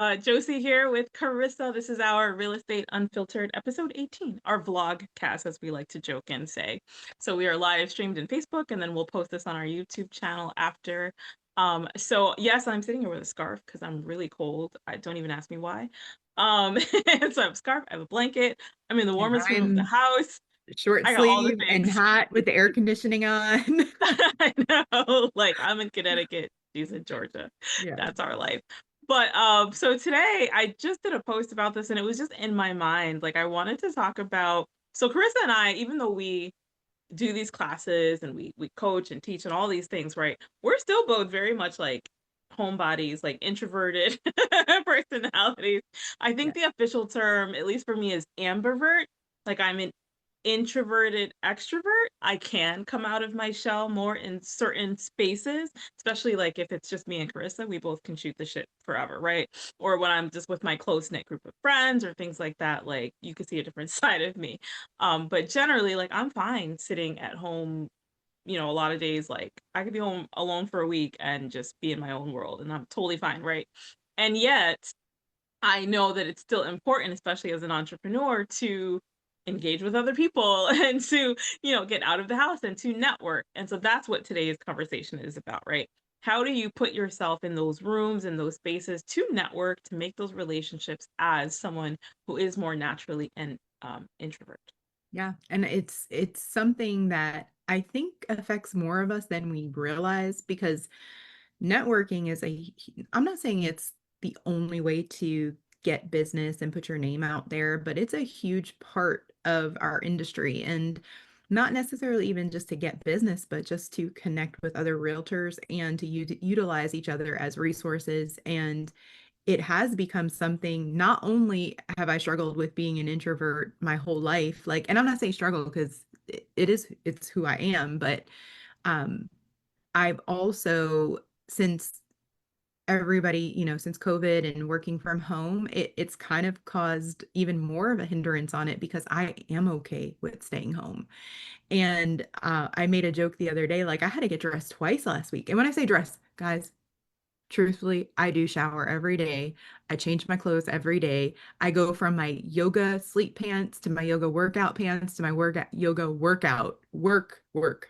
Josie here with Carissa. This is our Real Estate Unfiltered episode 18, our vlog cast, as we like to joke and say. So we are live streamed in Facebook, and then we'll post this on our YouTube channel after. So yes, I'm sitting here with a scarf because I'm really cold. I don't even ask me why. So I have a scarf, I have a blanket. I'm in the And warmest room of the I'm house. short I got all the sleeve and things. hot with the air conditioning on. I know, like I'm in Connecticut, she's in Georgia. Yeah. That's our life. But so today I just did a post about this and it was just in my mind. Like I wanted to talk about so Carissa and I, even though we do these classes and we coach and teach and all these things, right? We're still both very much like homebodies, like introverted personalities. I Yeah. think the official term, at least for me, is ambivert. Like I'm an introverted extrovert. I can come out of my shell more in certain spaces, especially like if it's just me and Carissa, we both can shoot the shit forever, right? Or when I'm just with my close knit group of friends or things like that, like you can see a different side of me. But generally, like I'm fine sitting at home, a lot of days, like I could be home alone for a week and just be in my own world, and I'm totally fine, right? And yet, I know that it's still important, especially as an entrepreneur, to engage with other people and to, get out of the house and to network. And so that's what today's conversation is about, right? How do you put yourself in those rooms and those spaces to network, to make those relationships as someone who is more naturally an introvert? Yeah. And it's something that I think affects more of us than we realize because networking is I'm not saying it's the only way to get business and put your name out there, but it's a huge part of our industry and not necessarily even just to get business, but just to connect with other realtors and to utilize each other as resources. And it has become something, not only have I struggled with being an introvert my whole life, like, and I'm not saying struggle because it's who I am, but um, I've also, since everybody, since COVID and working from home, it's kind of caused even more of a hindrance on it because I am okay with staying home. And I made a joke the other day, like I had to get dressed twice last week. And when I say dress, guys, truthfully, I do shower every day. I change my clothes every day. I go from my yoga sleep pants to my yoga workout pants to my yoga workout work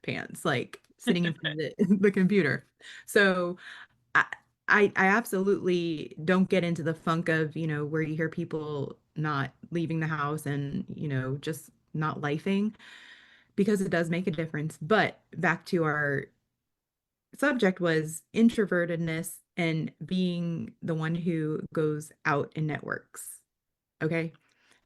pants, like sitting in front of the computer. So I, I absolutely don't get into the funk of, where you hear people not leaving the house and, just not lifing because it does make a difference. But back to our subject was introvertedness and being the one who goes out and networks. Okay.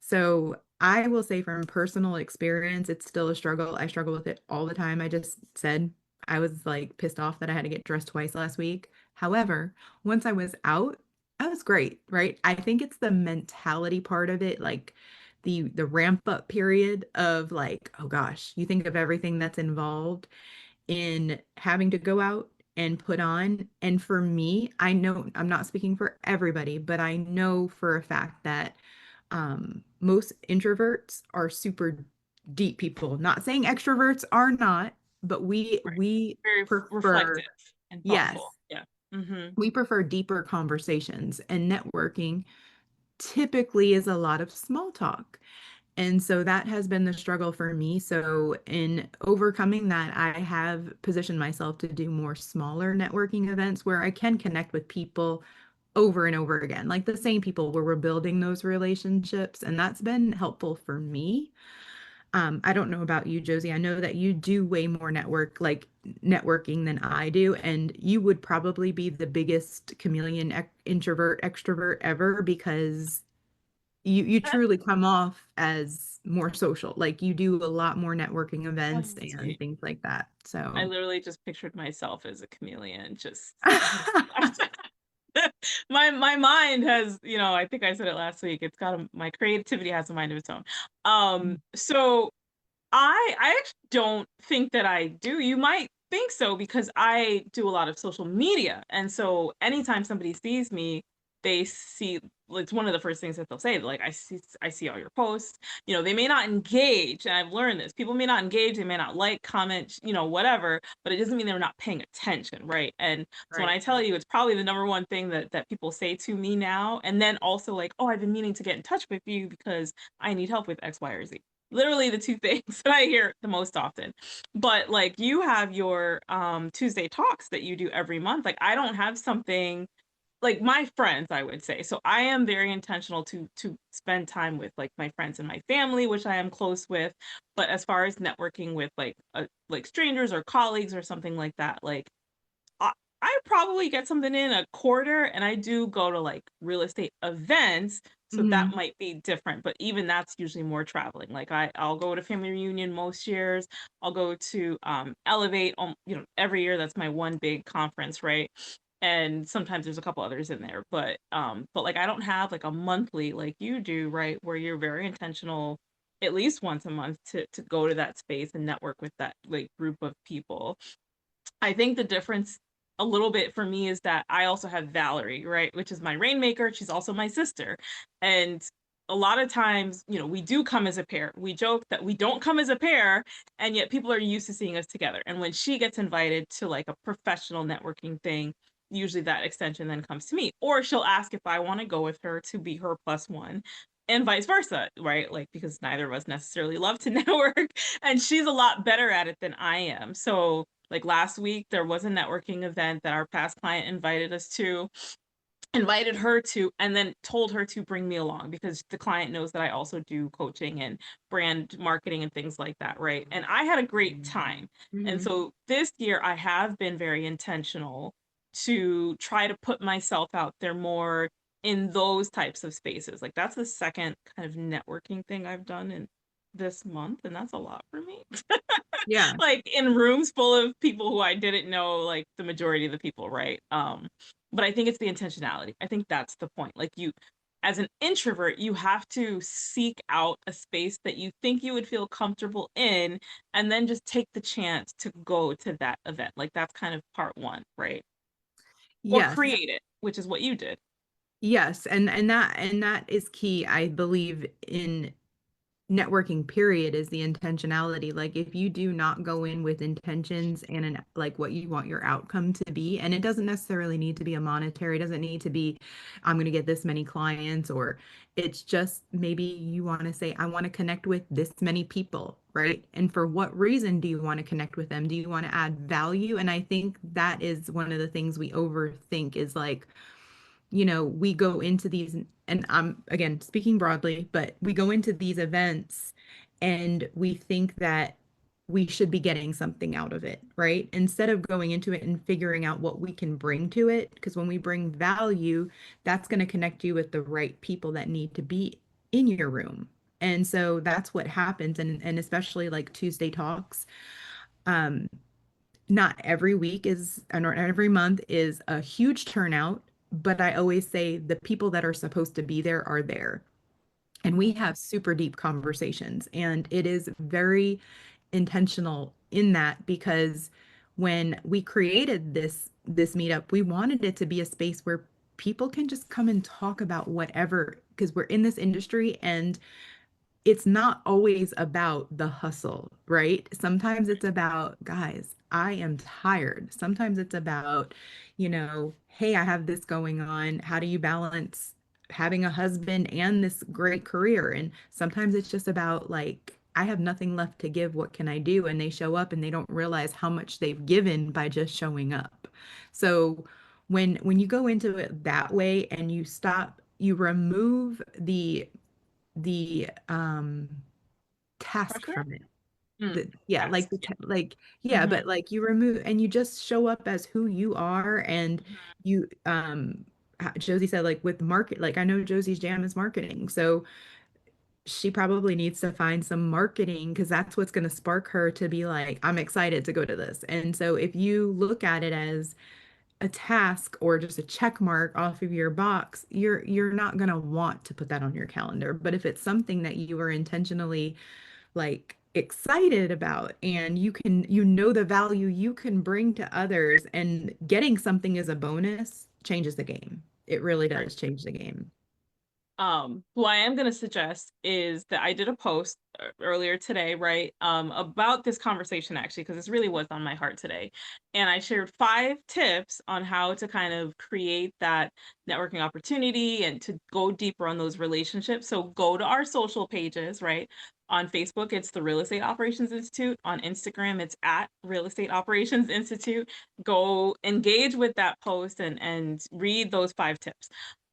So I will say from personal experience, it's still a struggle. I struggle with it all the time. I just said I was like pissed off that I had to get dressed twice last week. However, once I was out, I was great, right? I think it's the mentality part of it, like the ramp up period of like, oh gosh, you think of everything that's involved in having to go out and put on. And for me, I know I'm not speaking for everybody, but I know for a fact that most introverts are super deep people. Not saying extroverts are not, but we Right. we Very reflective prefer, and yes, thoughtful. Yeah. Hmm. we prefer deeper conversations, and networking typically is a lot of small talk. And so that has been the struggle for me. So in overcoming that, I have positioned myself to do more smaller networking events where I can connect with people over and over again, like the same people where we're building those relationships. And that's been helpful for me. I don't know about you, Josie. I know that you do way more networking than I do, and you would probably be the biggest chameleon introvert extrovert ever because you truly come off as more social. Like you do a lot more networking events Oh, and sweet. things like that. I So literally just pictured myself as a chameleon, just my mind has, I think I said it last week. It's got my creativity has a mind of its own. So I actually don't think that I do. You might think so because I do a lot of social media. And so anytime somebody sees me, they see, it's one of the first things that they'll say, like, I see all your posts. They may not engage, and I've learned this. People may not engage, they may not like, comment, whatever, but it doesn't mean they're not paying attention, right? And so when Right. I tell you, it's probably the number one thing that people say to me now, and then also like, oh, I've been meaning to get in touch with you because I need help with X, Y, or Z. Literally the two things that I hear the most often. But like you have your Tuesday talks that you do every month. Like I don't have something like my friends, I would say. So I am very intentional to spend time with like my friends and my family, which I am close with. But as far as networking with like strangers or colleagues or something like that, like I, I probably get something in a quarter, and I do go to like real estate events. So that Hmm. might be different, but even that's usually more traveling. Like I'll go to family reunion most years. I'll go to Elevate, every year. That's my one big conference, right? And sometimes there's a couple others in there, but like I don't have like a monthly like you do, right? Where you're very intentional at least once a month to go to that space and network with that like group of people. I think the difference a little bit for me is that I also have Valerie, right, which is my rainmaker. She's also my sister. And a lot of times, we do come as a pair. We joke that we don't come as a pair, and yet people are used to seeing us together. And when she gets invited to like a professional networking thing, usually that extension then comes to me. Or she'll ask if I want to go with her to be her plus one. And vice versa, right? Like, because neither of us necessarily love to network, and she's a lot better at it than I am. So, like last week, there was a networking event that our past client invited her to, and then told her to bring me along because the client knows that I also do coaching and brand marketing and things like that, right? And I had a great time. And Hmm. so this year, I have been very intentional to try to put myself out there more in those types of spaces. Like that's the second kind of networking thing I've done in this month, and that's a lot for me. Yeah. Like in rooms full of people who I didn't know, like the majority of the people, right? But I think it's the intentionality. I think that's the point. Like you, as an introvert, you have to seek out a space that you think you would feel comfortable in, and then just take the chance to go to that event. Like that's kind of part one, right? Or Yes. create it, which is what you did. Yes. And that is key, I believe, in networking period, is the intentionality. Like if you do not go in with intentions and like what you want your outcome to be, and it doesn't necessarily need to be a monetary, it doesn't need to be I'm going to get this many clients, or it's just maybe you want to say I want to connect with this many people, right? And for what reason do you want to connect with them? Do you want to add value? And I think that is one of the things we overthink, is like, we go into these, and I'm again speaking broadly, but we go into these events and we think that we should be getting something out of it, right? Instead of going into it and figuring out what we can bring to it, because when we bring value, that's going to connect you with the right people that need to be in your room. And so that's what happens. And especially like Tuesday talks, um, not every week is, or not every month is a huge turnout, but I always say the people that are supposed to be there are there. And we Mhm. have super deep conversations. And it is very intentional in that, because when we created this meetup, we wanted it to be a space where people can just come and talk about whatever, because we're in this industry and it's not always about the hustle, right? Sometimes it's about, guys, I am tired. Sometimes it's about, hey, I have this going on. How do you balance having a husband and this great career? And sometimes it's just about like, I have nothing left to give. What can I do? And they show up and they don't realize how much they've given by just showing up. So when you go into it that way and you remove the task Pressure? from it. Mm. Yeah, Task. like Yeah. yeah, Mhm. but like you remove and you just show up as who you are. And Mhm. you Josie said, like with market, like I know Josie's jam is marketing, so she probably needs to find some marketing, because that's what's going to spark her to be like, I'm excited to go to this. And so if you look at it as a task or just a check mark off of your box, you're not going to want to put that on your calendar. But if it's something that you are intentionally like excited about, and you know the value you can bring to others, and getting something as a bonus changes the game. It really Right. does change the game. What I am going to suggest is that I did a post earlier today, right? About this conversation actually, because this really was on my heart today. And I shared 5 tips on how to kind of create that networking opportunity and to go deeper on those relationships. So go to our social pages, right? On Facebook, it's the Real Estate Operations Institute. On Instagram, it's at Real Estate Operations Institute. Go engage with that post and read those 5 tips.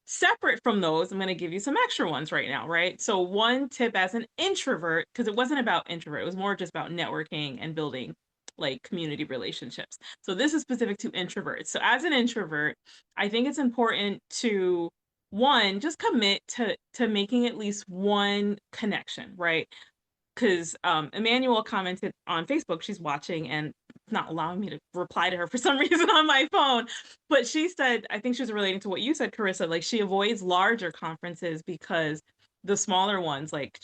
Separate from those, I'm going to give you some extra ones right now, right? So, one tip as an introvert, because it wasn't about introvert, it was more just about networking and building like community relationships. So, this is specific to introverts. So, as an introvert, I think it's important to one, just commit to making at least one connection, right? Because Emmanuel commented on Facebook, she's watching and it's not allowing me to reply to her for some reason on my phone. But she said, I think she was relating to what you said, Carissa, like she avoids larger conferences because the smaller ones, like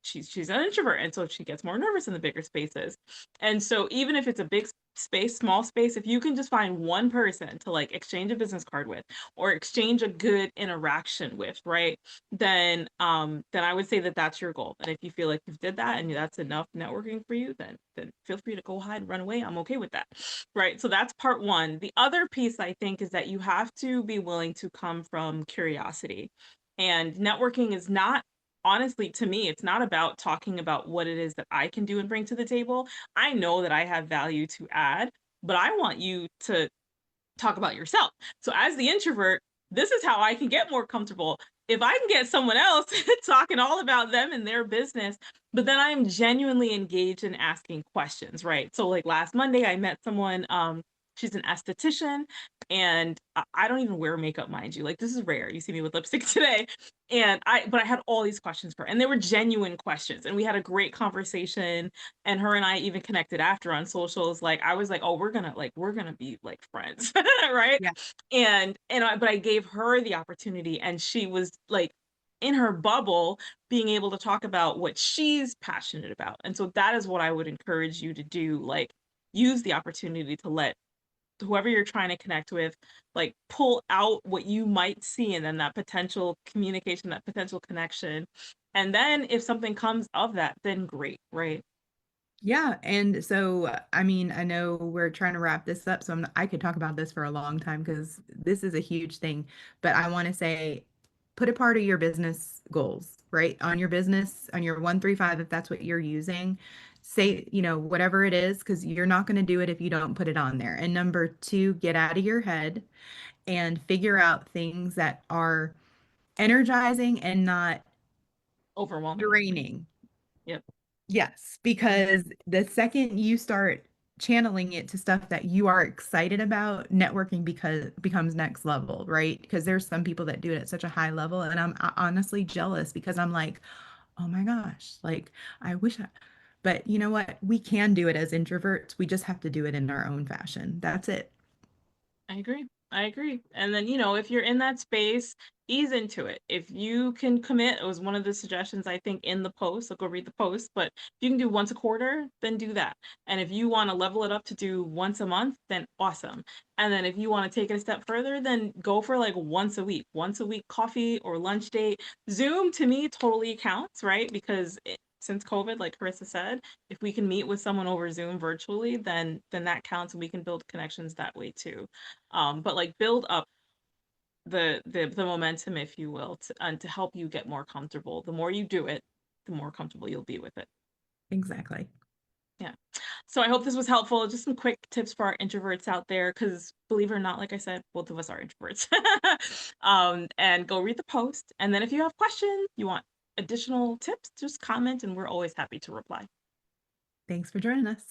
she's an introvert, and so she gets more nervous in the bigger spaces. And so even if it's a big space, small space, if you can just find one person to like exchange a business card with or exchange a good interaction with, right? Then I would say that that's your goal. And if you feel like you've did that and that's enough networking for you, then feel free to go hide and run away. I'm okay with that. Right. So that's part one. The other piece I think is that you have to be willing to come from curiosity. And networking is not, honestly, to me, it's not about talking about what it is that I can do and bring to the table. I know that I have value to add, but I want you to talk about yourself. So as the introvert, this is how I can get more comfortable. If I can get someone else talking all about them and their business, but then I'm genuinely engaged in asking questions, right? So like last Monday, I met someone, she's an esthetician, and I don't even wear makeup, mind you. Like this is rare. You see me with lipstick today. But I had all these questions for her, and they were genuine questions. And we had a great conversation, and her and I even connected after on socials. Like I was like, oh, we're gonna be like friends, right? Yeah. But I gave her the opportunity, and she was like in her bubble, being able to talk about what she's passionate about. And so that is what I would encourage you to do. Like use the opportunity to let whoever you're trying to connect with, like pull out what you might see and then that potential communication, that potential connection. And then if something comes of that, then great, right? Yeah, and so I mean, I know we're trying to wrap this up, so I could talk about this for a long time because this is a huge thing. But I want to say, put a part of your business goals, right? On your business, on your 135, if that's what you're using, say, whatever it is, because you're not going to do it if you don't put it on there. And number two, get out of your head and figure out things that are energizing and not Overwhelming. draining. Yep. Yes, because the second you start channeling it to stuff that you are excited about, networking because becomes next level, right? Because there's some people that do it at such a high level, and I'm honestly jealous because I'm like, oh my gosh, like I wish I, but you know what? We can do it as introverts. We just have to do it in our own fashion. That's it. I agree. I agree. And then, if you're in that space, ease into it. If you can commit, it was one of the suggestions I think in the post. So go read the post. But if you can do once a quarter, then do that. And if you want to level it up to do once a month, then awesome. And then if you want to take it a step further, then go for like once a week coffee or lunch date. Zoom to me totally counts, right? Because since COVID, like Carissa said, if we can meet with someone over Zoom virtually, then that counts and we can build connections that way too. But like build up the momentum, if you will, to help you get more comfortable. The more you do it, the more comfortable you'll be with it. Exactly. Yeah. So I hope this was helpful. Just some quick tips for our introverts out there, because believe it or not, like I said, both of us are introverts. And go read the post. And then if you have questions, you want additional tips, just comment and we're always happy to reply. Thanks for joining us.